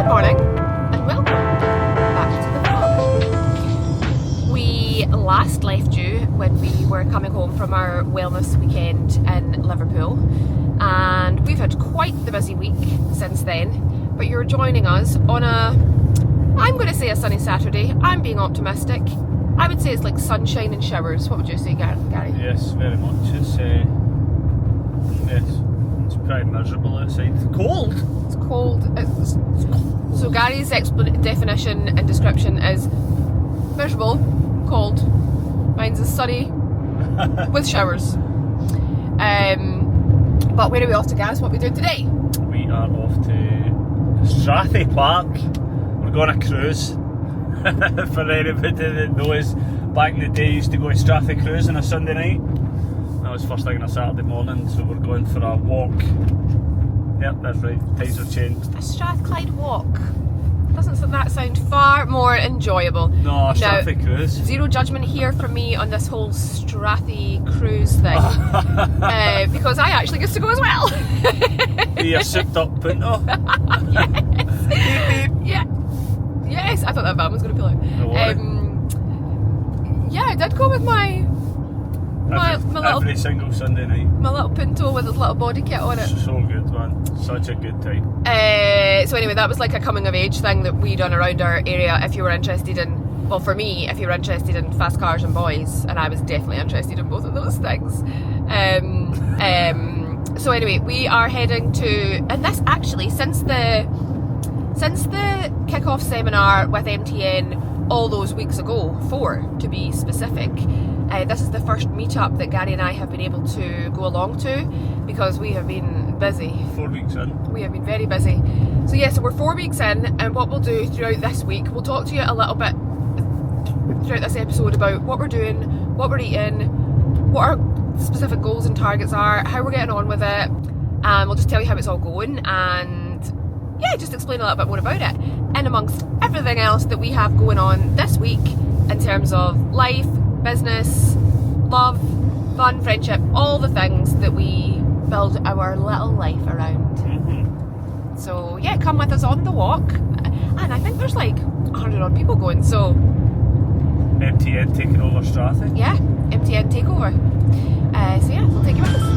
Good morning and welcome back to the vlog. We last left you when we were coming home from our wellness weekend in Liverpool, and we've had quite the busy week since then, but you're joining us on I'm going to say a sunny Saturday. I'm being optimistic. I would say it's like sunshine and showers. What would you say, Gary? Yes, very much. It's pretty miserable outside. Cold. It's cold. So Gary's definition and description is miserable, cold. Mine's is sunny with showers. But where are we off to, guys? What are we doing today? We are off to Strathy Park. We're going on a cruise. For anybody that knows, back in the day, used to go to Strathy Cruise on a Sunday night. That was first thing on a Saturday morning, so we're going for a walk. Yep, that's right. Times have changed. A Strathclyde walk. Doesn't that sound far more enjoyable? No, a Strathy Cruise. Zero judgment here from me on this whole Strathy Cruise thing, because I actually get to go as well. Your souped up Pinto. Yes. Yeah. Yes, I thought that van was going to pull out. Yeah, I did go with my every single Sunday night. My little Pinto with his little body kit on it. So good, man. Such a good time. So anyway, that was like a coming of age thing that we done around our area. If you were interested in, well, for me, if you were interested in fast cars and boys, and I was definitely interested in both of those things. So anyway, we are heading to, and this actually since the kick-off seminar with MTN all those weeks ago, 4 to be specific, this is the first meetup that Gary and I have been able to go along to because we have been busy. 4 weeks in. We have been very busy. So yeah, so we're 4 weeks in, and what we'll do throughout this week, we'll talk to you a little bit throughout this episode about what we're doing, what we're eating, what our specific goals and targets are, how we're getting on with it, and we'll just tell you how it's all going, and yeah, just explain a little bit more about it. And amongst everything else that we have going on this week in terms of life, business, love, fun, friendship, all the things that we build our little life around. Mm-hmm. So yeah, come with us on the walk. And I think there's like 100 odd people going, so MTN taking over Strathy. yeah, MTN takeover. So yeah, we'll take you with us.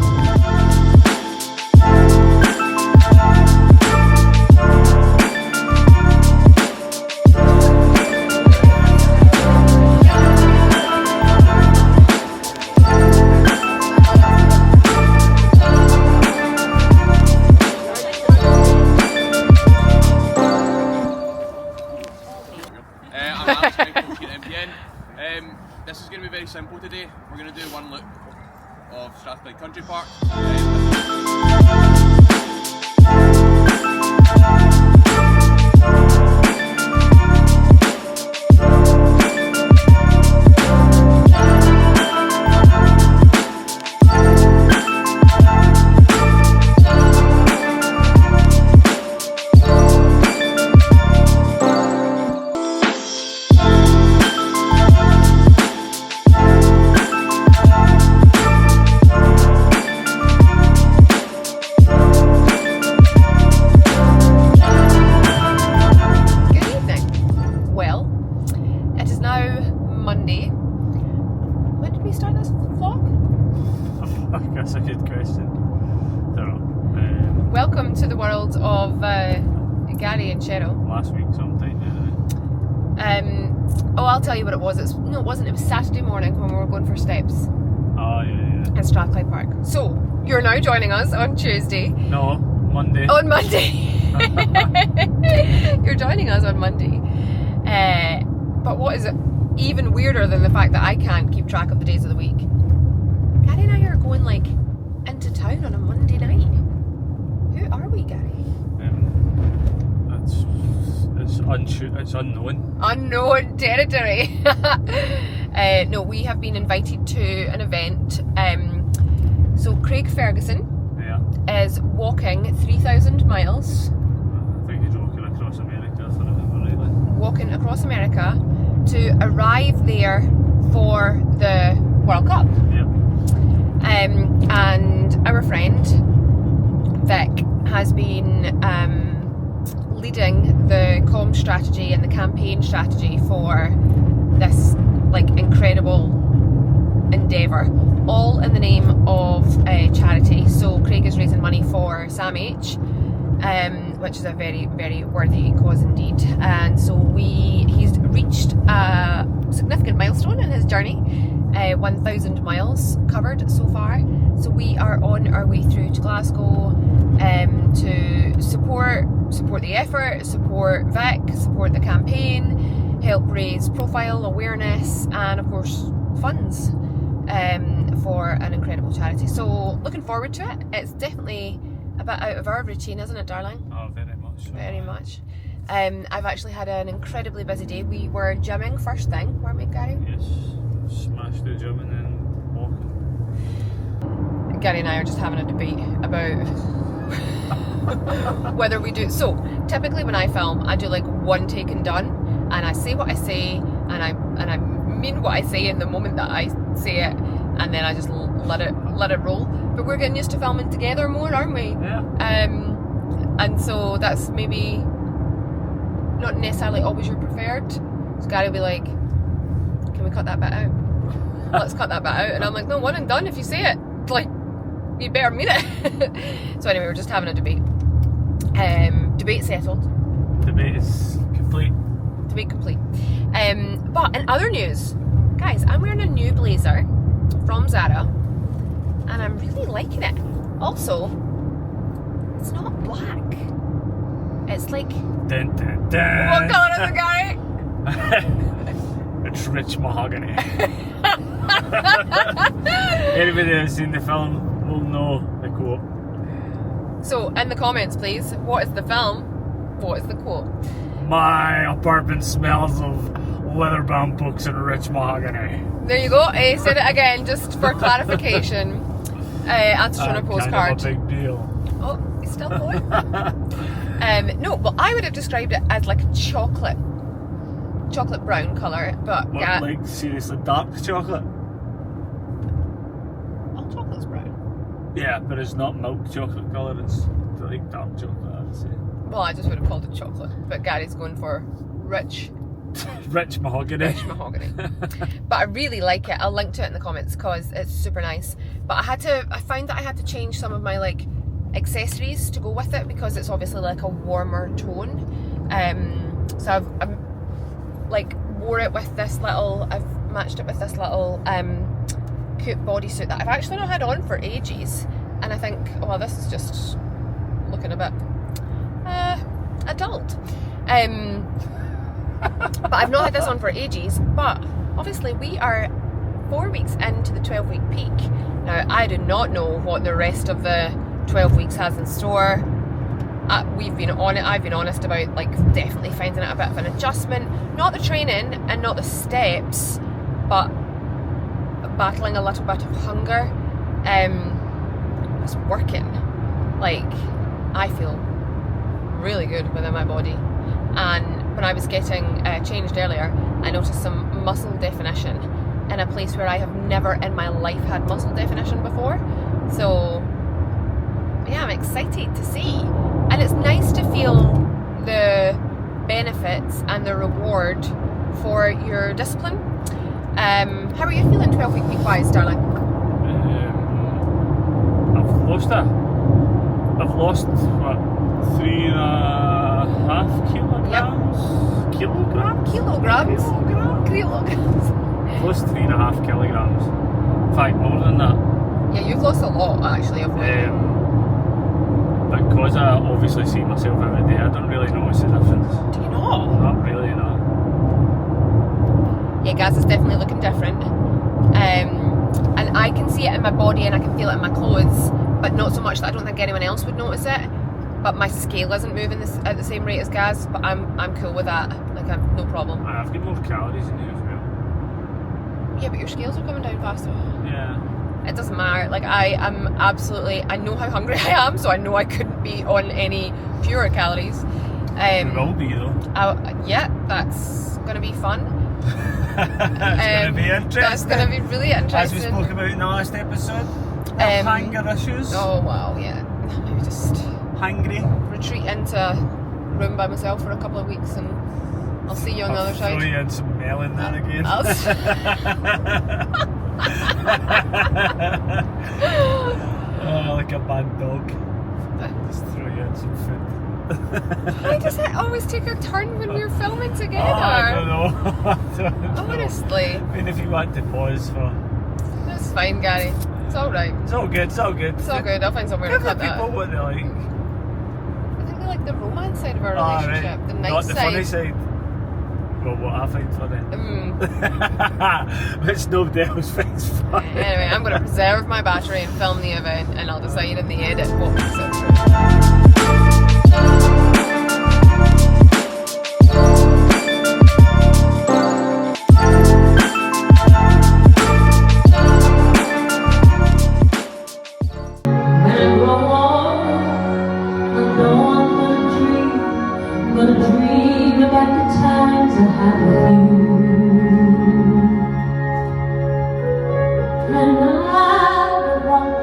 This is going to be very simple today. We're going to do one loop of Strathclyde Country Park. That's a good question. Don't know. Welcome to the world of Gary and Cheryl. Last week sometime, I'll tell you what it was. It wasn't. It was Saturday morning when we were going for steps. Oh, yeah. At Strathclyde Park. So, you're now joining us on Tuesday. No, Monday. On Monday. You're joining us on Monday. But what is even weirder than the fact that I can't keep track of the days of the week? Gary and I are going like into town on a Monday night. Who are we, Gary? It's unknown. Unknown territory. No, we have been invited to an event. So Craig Ferguson is walking 3,000 miles. I think he's walking across America, if I remember rightly. Walking across America to arrive there for the World Cup. Yep. And our friend Vic has been leading the comm strategy and the campaign strategy for this like incredible endeavour, all in the name of charity. So Craig is raising money for Sam H, which is a very, very worthy cause indeed. And so he's reached a significant milestone in his journey, 1,000 miles covered so far. So we are on our way through to Glasgow to support the effort, support Vic, support the campaign, help raise profile, awareness, and of course funds for an incredible charity. So looking forward to it. It's definitely a bit out of our routine, isn't it, darling? Oh, very much so. Very much. I've actually had an incredibly busy day. We were gymming first thing, weren't we, Gary? Yes, smashed the gym and then walking. Gary and I are just having a debate about whether we do. So typically when I film, I do like one take and done, and I say what I say, and I mean what I say in the moment that I say it, and then I just let it roll. But we're getting used to filming together more, aren't we? Yeah. And so that's maybe not necessarily always your preferred. So Gary will be like, can we cut that bit out? Let's cut that bit out. And I'm like, no, one and done. If you say it, like, you better mean it. So anyway, we're just having a debate. Debate settled. Debate is complete. Debate complete. But in other news, guys, I'm wearing a new blazer from Zara, and I'm really liking it. Also, it's not black. It's like... Dun, dun, dun. What colour is it, Gary? It's rich mahogany. Anybody who's seen the film will know the quote. So, in the comments, please, what is the film? What is the quote? My apartment smells of leather-bound books and rich mahogany. There you go. Said it again, just for clarification. Answers on a postcard. Kind of a big deal. Oh, he's still going. No, well, I would have described it as like a chocolate brown colour, but What, like seriously dark chocolate? all chocolate's brown. Yeah, but it's not milk chocolate colour, it's like dark chocolate, I would say. Well, I just would have called it chocolate, but Gary's going for rich Rich mahogany. mahogany. But I really like it. I'll link to it in the comments because it's super nice. But I found that I had to change some of my like accessories to go with it because it's obviously like a warmer tone. So I've like I've matched it with this little coupe bodysuit that I've actually not had on for ages, and I think, oh, this is just looking a bit adult. But I've not had this on for ages, but obviously we are 4 weeks into the 12-week peak. Now, I do not know what the rest of the 12 weeks has in store. We've been on it. I've been honest about like definitely finding it a bit of an adjustment. Not the training and not the steps, but battling a little bit of hunger. It's working. Like, I feel really good within my body. And when I was getting changed earlier, I noticed some muscle definition in a place where I have never in my life had muscle definition before. So yeah, I'm excited to see. And it's nice to feel the benefits and the reward for your discipline. How are you feeling 12-week peak wise, darling? I've lost what, 3.5 kilograms? Yep. Kilograms? Kilograms. I've lost 3.5 kilograms. In fact, more than that. Yeah, you've lost a lot actually of weight. Because I obviously see myself every day, I don't really notice the difference. Do you not? Not really, no. Yeah, guys, it's definitely looking different. And I can see it in my body and I can feel it in my clothes, but not so much that I don't think anyone else would notice it. But my scale isn't moving at the same rate as Gaz, but I'm cool with that. Like, I've no problem. I've got more calories in you as well. Yeah, but your scales are coming down faster. Yeah. It doesn't matter. Like, I know how hungry I am, so I know I couldn't be on any fewer calories. You will be though. Yeah, that's going to be fun. It's going to be interesting. That's going to be really interesting. As we spoke about in the last episode, hunger issues. Oh wow, yeah. Maybe just Hungry. retreat into room by myself for a couple of weeks, and I'll see you on the other side. Throw you in some melon then again. Oh, like a bad dog. Just throw you in some food. Why does it always take a turn when we're filming together? I don't know. Honestly. I mean, if you want to pause for... That's fine, Gary. It's alright. It's all good, it's all good. It's all good. I'll find somewhere to Give the cut that people out. what they like. I think they like the romance side of our Ah, relationship. right. The nice Not the side. funny side. Well, what I find funny. Which nobody else finds funny. Anyway, I'm going to preserve my battery and film the event, and I'll decide in the edit what makes it through. Dream about the times I had with you, and I would walk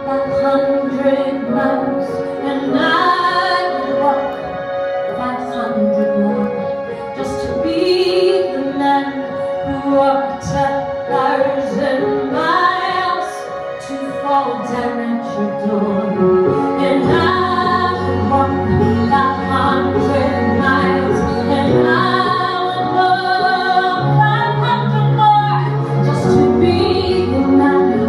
100 miles, and I would walk 500 miles just to be the man who walked 1,000 miles to fall down at your door, and I would walk 500 miles, and I would walk 500 more just to be the man who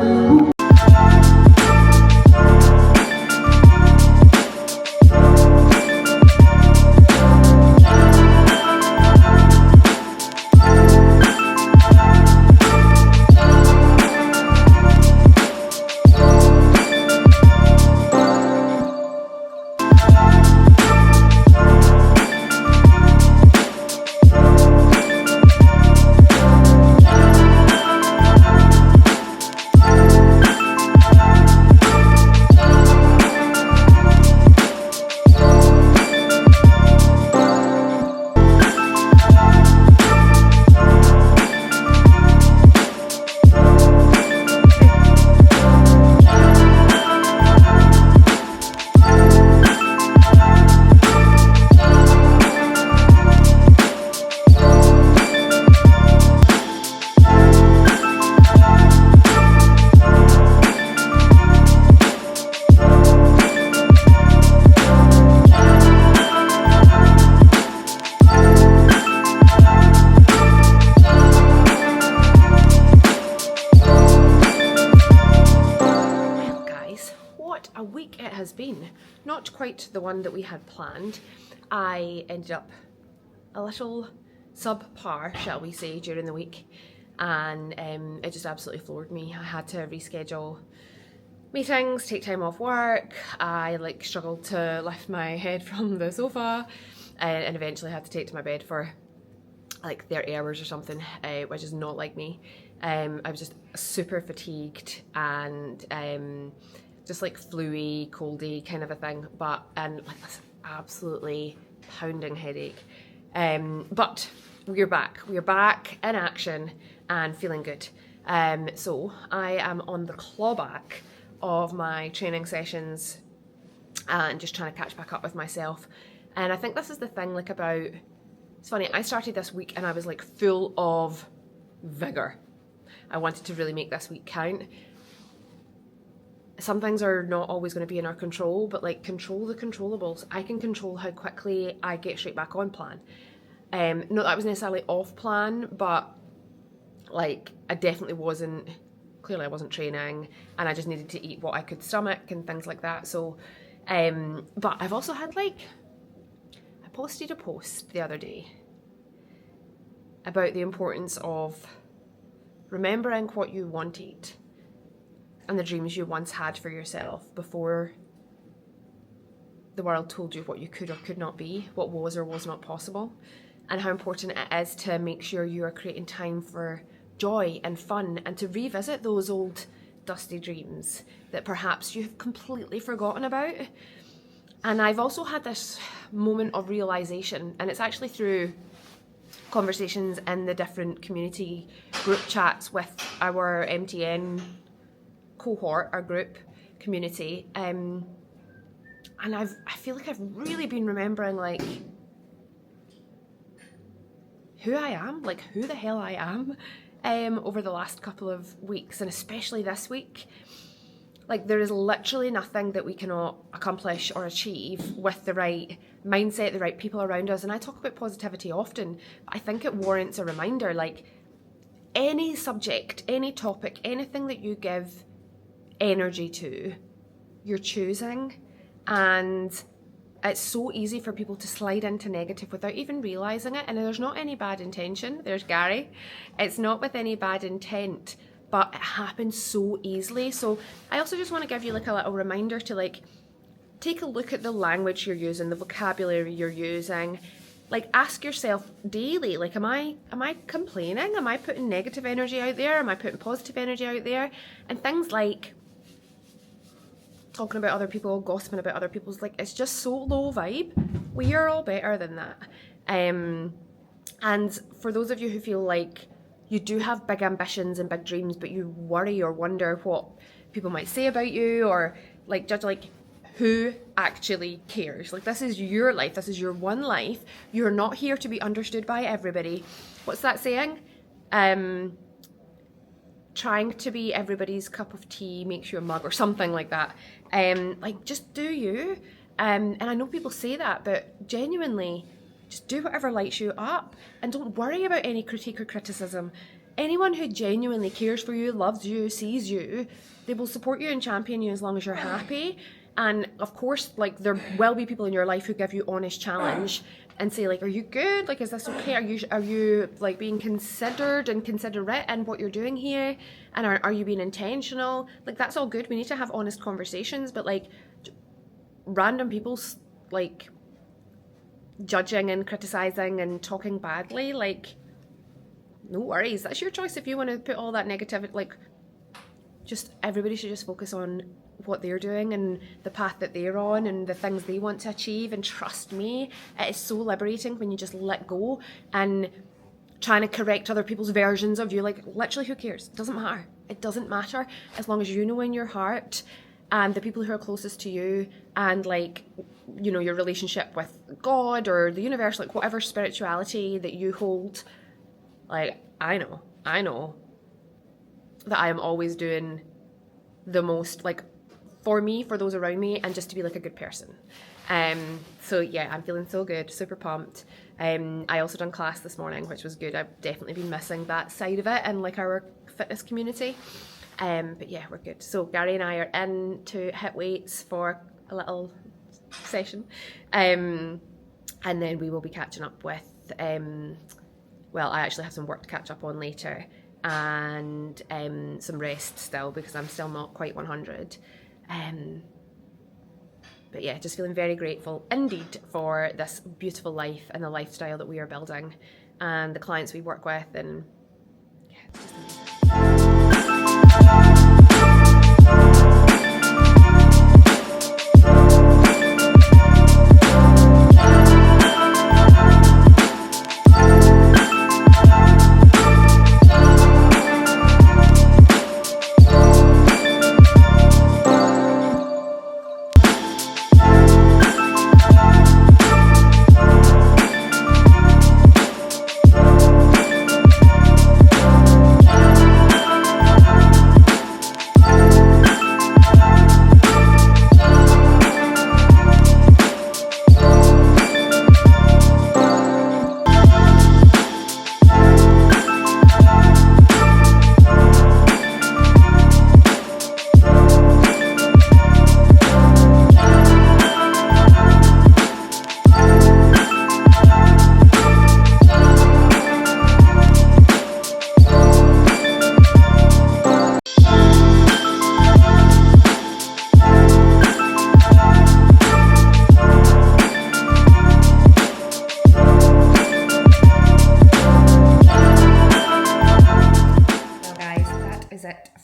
a week it has been. Not quite the one that we had planned. I ended up a little subpar, shall we say, during the week, and it just absolutely floored me. I had to reschedule meetings, take time off work. I struggled to lift my head from the sofa, and eventually had to take to my bed for 30 hours or something, which is not like me. I was just super fatigued and just flu-y, coldy kind of a thing, and this absolutely pounding headache. But we're back in action and feeling good. So I am on the clawback of my training sessions and just trying to catch back up with myself. And I think this is the thing about, it's funny, I started this week and I was full of vigour. I wanted to really make this week count. Some things are not always going to be in our control, but control the controllables. I can control how quickly I get straight back on plan. Not that I was necessarily off plan, but I definitely wasn't, clearly I wasn't training, and I just needed to eat what I could stomach and things like that. So, but I've also had I posted a post the other day about the importance of remembering what you wanted and the dreams you once had for yourself before the world told you what you could or could not be, what was or was not possible, and how important it is to make sure you are creating time for joy and fun and to revisit those old dusty dreams that perhaps you've completely forgotten about. And I've also had this moment of realisation, and it's actually through conversations in the different community group chats with our MTN cohort, our group community, And I feel like I've really been remembering like who I am, like who the hell I am, over the last couple of weeks, and especially this week. Like, there is literally nothing that we cannot accomplish or achieve with the right mindset, the right people around us. And I talk about positivity often, but I think it warrants a reminder. Like, any subject, any topic, anything that you give energy to, you're choosing. And it's so easy for people to slide into negative without even realising it. And there's not any bad intention. There's Gary. It's not with any bad intent, but it happens so easily. So I also just want to give you like a little reminder to like take a look at the language you're using, the vocabulary you're using. Like, ask yourself daily, like, am I complaining? Am I putting negative energy out there? Am I putting positive energy out there? And things like talking about other people, gossiping about other people's, like, it's just so low vibe. We are all better than that. And for those of you who feel like you do have big ambitions and big dreams, but you worry or wonder what people might say about you, or like judge, like, who actually cares? Like, this is your life. This is your one life. You're not here to be understood by everybody. What's that saying? Trying to be everybody's cup of tea makes you a mug, or something like that. Like, just do you. And I know people say that, but genuinely, just do whatever lights you up, and don't worry about any critique or criticism. Anyone who genuinely cares for you, loves you, sees you, they will support you and champion you as long as you're happy. And of course, like, there will be people in your life who give you honest challenge and say, like, are you good? Like, is this okay? Are you like being considered and considerate in what you're doing here? And are you being intentional? Like, that's all good. We need to have honest conversations, but like random people's like judging and criticizing and talking badly, like, no worries. That's your choice if you want to put all that negativity. Like, just everybody should just focus on what they're doing and the path that they're on and the things they want to achieve. And trust me, it is so liberating when you just let go and trying to correct other people's versions of you. Like, literally, who cares? It doesn't matter. It doesn't matter as long as you know in your heart, and the people who are closest to you, and like, you know, your relationship with God or the universe, like whatever spirituality that you hold. Like, I know that I am always doing the most, like, for me, for those around me, and just to be like a good person. So yeah, I'm feeling so good, super pumped. I also done class this morning, which was good. I've definitely been missing that side of it and like our fitness community. But yeah, we're good. So Gary and I are in to hit weights for a little session. And then we will be catching up with, well, I actually have some work to catch up on later, and some rest still, because I'm still not quite 100. But yeah, just feeling very grateful indeed for this beautiful life and the lifestyle that we are building, and the clients we work with, and yeah, it's just amazing.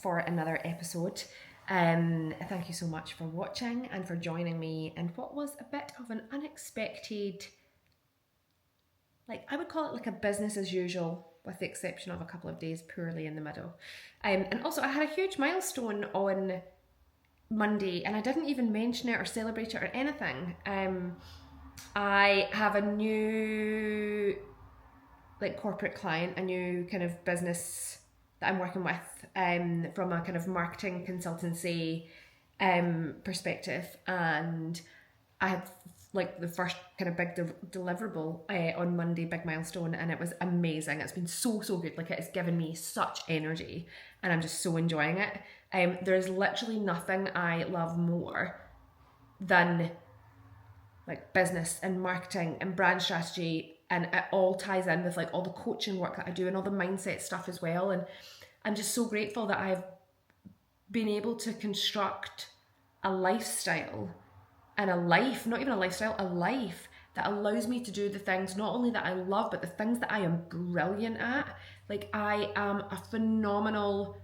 For another episode. Thank you so much for watching and for joining me in what was a bit of an unexpected, like, I would call it like a business as usual, with the exception of a couple of days poorly in the middle. And also I had a huge milestone on Monday, and I didn't even mention it or celebrate it or anything. I have a new like corporate client, a new kind of business that I'm working with from a kind of marketing consultancy perspective, and I had like the first kind of big deliverable on Monday, big milestone, and it was amazing. It's been so good. Like, it has given me such energy, and I'm just so enjoying it. There's literally nothing I love more than like business and marketing and brand strategy, and it all ties in with like all the coaching work that I do and all the mindset stuff as well. And I'm just so grateful that I've been able to construct a lifestyle and a life, not even a lifestyle, a life that allows me to do the things not only that I love, but the things that I am brilliant at. Like, I am a phenomenal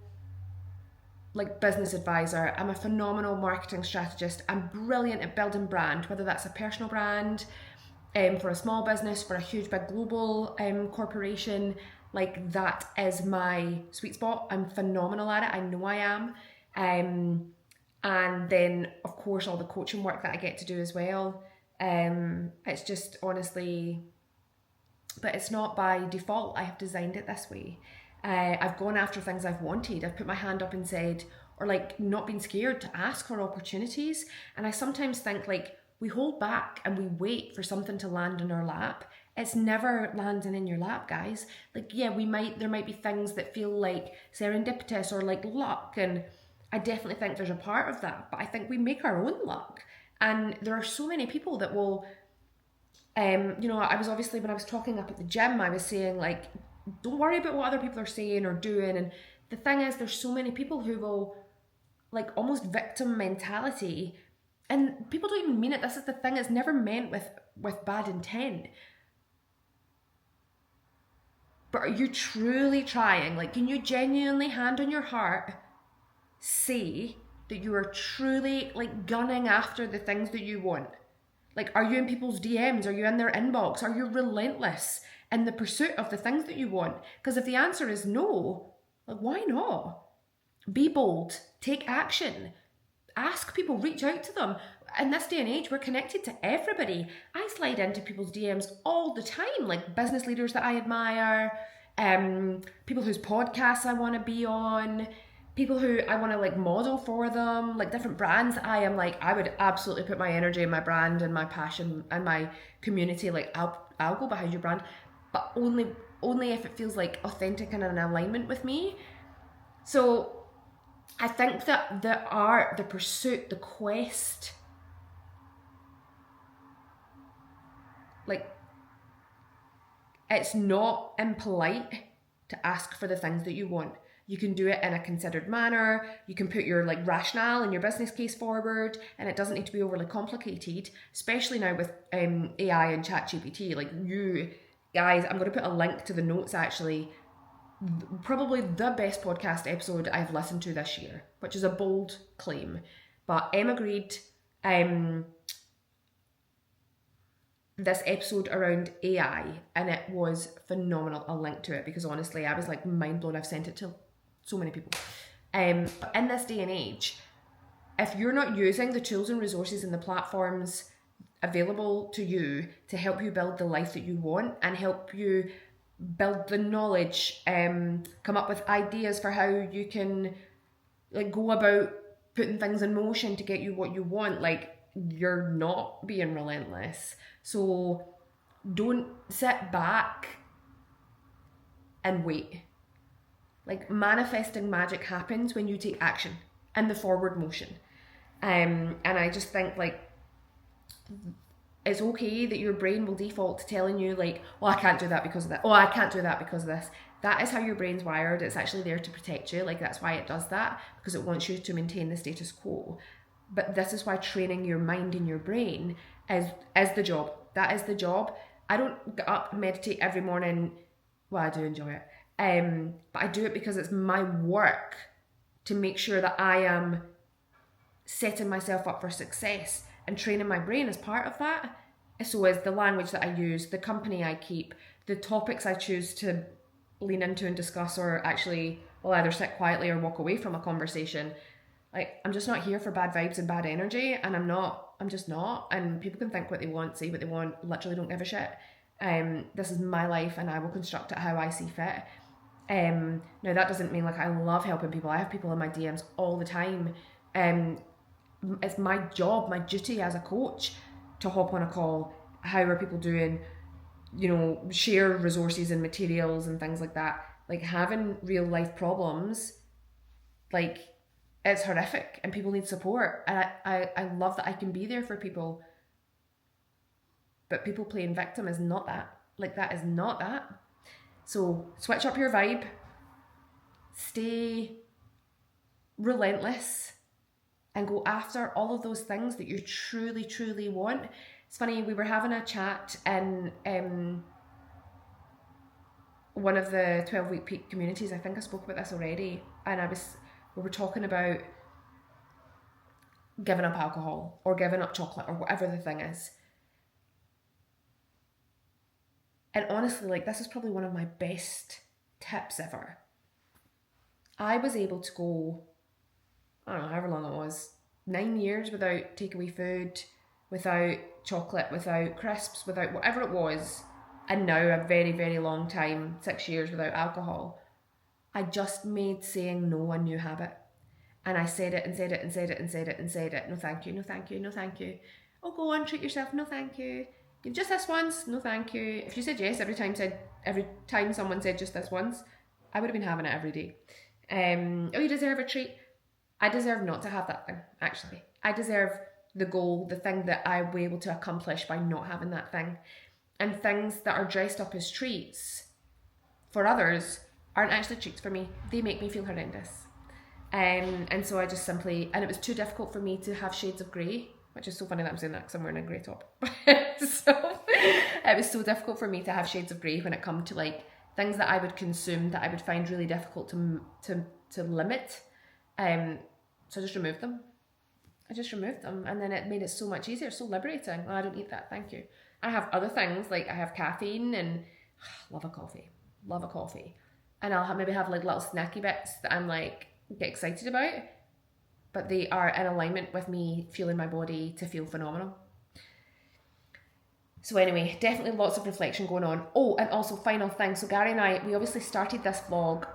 like business advisor. I'm a phenomenal marketing strategist. I'm brilliant at building brand, whether that's a personal brand, for a small business, for a huge big global corporation. Like, that is my sweet spot. I'm phenomenal at it. I know I am. And then of course all the coaching work that I get to do as well. It's just honestly, but it's not by default. I have designed it this way. I've gone after things I've wanted. I've put my hand up and said, or like not been scared to ask for opportunities. And I sometimes think like we hold back and we wait for something to land in our lap. It's never landing in your lap, guys. Like, yeah, there might be things that feel like serendipitous or like luck, and I definitely think there's a part of that, but I think we make our own luck. And there are so many people that will, I was obviously, when I was talking up at the gym, I was saying like, don't worry about what other people are saying or doing. And the thing is, there's so many people who will like almost victim mentality, and people don't even mean it. This is the thing, it's never meant with bad intent. But are you truly trying? Like, can you genuinely, hand on your heart, say that you are truly like gunning after the things that you want? Like, are you in people's DMs? Are you in their inbox? Are you relentless in the pursuit of the things that you want? Because if the answer is no, like, why not? Be bold, take action, ask people, reach out to them. In this day and age, we're connected to everybody. I slide into people's DMs all the time, like business leaders that I admire, people whose podcasts I want to be on, people who I want to like model for them, like different brands that I am like, I would absolutely put my energy in my brand and my passion and my community. Like, I'll go behind your brand, but only if it feels like authentic and in alignment with me. So I think that the art, the pursuit, the quest, like, it's not impolite to ask for the things that you want. You can do it in a considered manner. You can put your like rationale and your business case forward, and it doesn't need to be overly complicated, especially now with AI and ChatGPT. Like, you guys, I'm going to put a link to the notes actually. Probably the best podcast episode I've listened to this year, which is a bold claim, but Emma Grede, this episode around AI, and it was phenomenal. I'll link to it because honestly, I was like mind blown. I've sent it to so many people. In this day and age, if you're not using the tools and resources and the platforms available to you to help you build the life that you want and help you build the knowledge, come up with ideas for how you can like go about putting things in motion to get you what you want, like, you're not being relentless. So don't sit back and wait. Like, manifesting magic happens when you take action and the forward motion. And I just think like it's okay that your brain will default to telling you like, oh, I can't do that because of that. Oh, I can't do that because of this. That is how your brain's wired. It's actually there to protect you. Like, that's why it does that, because it wants you to maintain the status quo. But this is why training your mind and your brain is the job. That is the job. I don't get up and meditate every morning. Well, I do enjoy it. But I do it because it's my work to make sure that I am setting myself up for success, and training my brain as part of that. So is the language that I use, the company I keep, the topics I choose to lean into and discuss, or actually will either sit quietly or walk away from a conversation. Like, I'm just not here for bad vibes and bad energy, and I'm just not. And people can think what they want, say what they want, literally don't give a shit. This is my life, and I will construct it how I see fit. Now that doesn't mean like I love helping people. I have people in my DMs all the time. It's my job, my duty as a coach to hop on a call. How are people doing? You know, share resources and materials and things like that. Like, having real life problems, like, it's horrific and people need support. And I love that I can be there for people. But people playing victim is not that. Like, that is not that. So switch up your vibe. Stay relentless and go after all of those things that you truly, truly want. It's funny, we were having a chat in one of the 12-week peak communities. I think I spoke about this already. And we were talking about giving up alcohol or giving up chocolate or whatever the thing is. And honestly, like, this is probably one of my best tips ever. I was able to go, I don't know, however long it was, 9 years without takeaway food, without chocolate, without crisps, without whatever it was. And now a very, very long time, 6 years without alcohol. I just made saying no a new habit. And I said it and said it and said it and said it and said it. No thank you, no thank you, no thank you. Oh, go on, treat yourself, no thank you. Just this once, no thank you. If you said yes every time someone said just this once, I would have been having it every day. Oh, you deserve a treat. I deserve not to have that thing, actually. I deserve the goal, the thing that I will be able to accomplish by not having that thing. And things that are dressed up as treats for others aren't actually treats for me. They make me feel horrendous. And so I just simply, and it was too difficult for me to have shades of grey, which is so funny that I'm saying that because I'm wearing a grey top. So it was so difficult for me to have shades of grey when it come to like things that I would consume that I would find really difficult to limit. So I just removed them. And then it made it so much easier, so liberating. Oh, I don't need that, thank you. I have other things, like I have caffeine and love a coffee. And I'll maybe have like little snacky bits that I'm like, get excited about, but they are in alignment with me feeling my body to feel phenomenal. So anyway, definitely lots of reflection going on. Oh, and also final thing. So Gary and I, we obviously started this vlog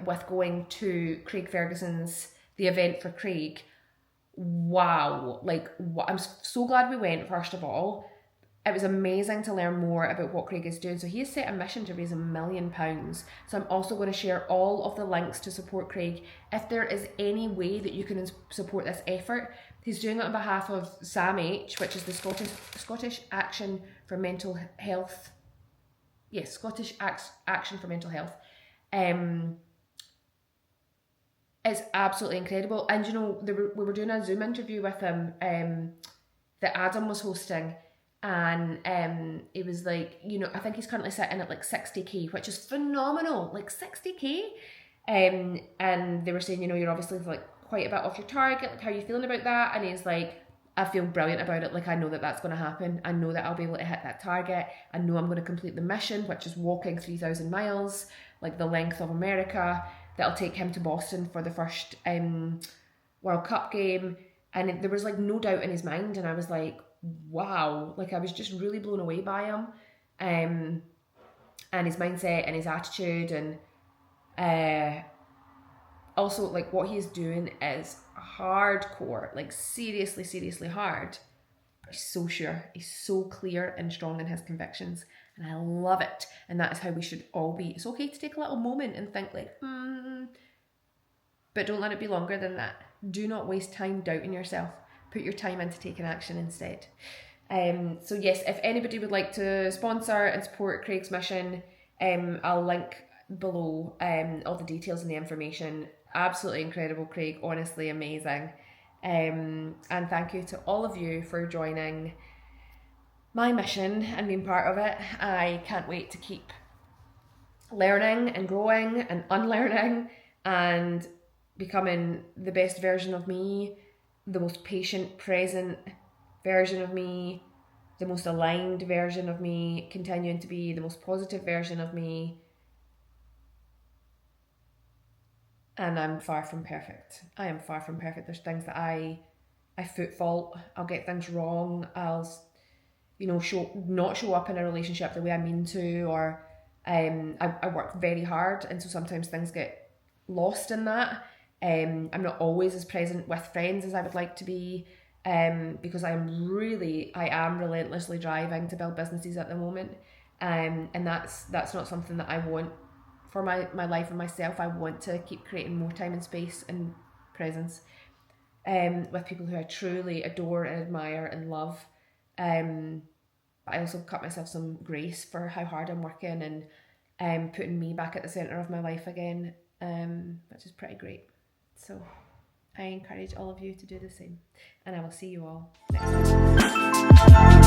with going to Craig Ferguson's, the event for Craig. Wow. Like, I'm so glad we went, first of all. It was amazing to learn more about what Craig is doing. So he has set a mission to raise £1 million. So I'm also going to share all of the links to support Craig. If there is any way that you can support this effort, he's doing it on behalf of SAMH, which is the Scottish Action for Mental Health. Yes, Scottish Action for Mental Health. It's absolutely incredible. And you know, we were doing a Zoom interview with him that Adam was hosting. And it was like, you know, I think he's currently sitting at like 60k, which is phenomenal, like 60k. And they were saying, you know, you're obviously like quite a bit off your target, like how are you feeling about that? And he's like, I feel brilliant about it. Like, I know that that's going to happen. I know that I'll be able to hit that target. I know I'm going to complete the mission, which is walking 3,000 miles, like the length of America. That'll take him to Boston for the first World Cup game. And there was like no doubt in his mind. And I was like, wow, like I was just really blown away by him, and his mindset and his attitude, and also like what he's doing is hardcore, like seriously hard. But he's so sure, he's so clear and strong in his convictions, and I love it. And that is how we should all be. It's okay to take a little moment and think like, but don't let it be longer than that. Do not waste time doubting yourself. Put your time into taking action instead. So yes, if anybody would like to sponsor and support Craig's mission, I'll link below all the details and the information. Absolutely incredible, Craig. Honestly amazing. And thank you to all of you for joining my mission and being part of it. I can't wait to keep learning and growing and unlearning and becoming the best version of me, the most patient, present version of me, the most aligned version of me, continuing to be the most positive version of me. And I'm far from perfect. I am far from perfect. There's things that I foot fault. I'll get things wrong. I'll, not show up in a relationship the way I mean to, or I work very hard, and so sometimes things get lost in that. I'm not always as present with friends as I would like to be, because I am relentlessly driving to build businesses at the moment, and that's not something that I want for my life and myself. I want to keep creating more time and space and presence with people who I truly adore and admire and love. But I also cut myself some grace for how hard I'm working and putting me back at the centre of my life again, which is pretty great. So I encourage all of you to do the same, and I will see you all next time.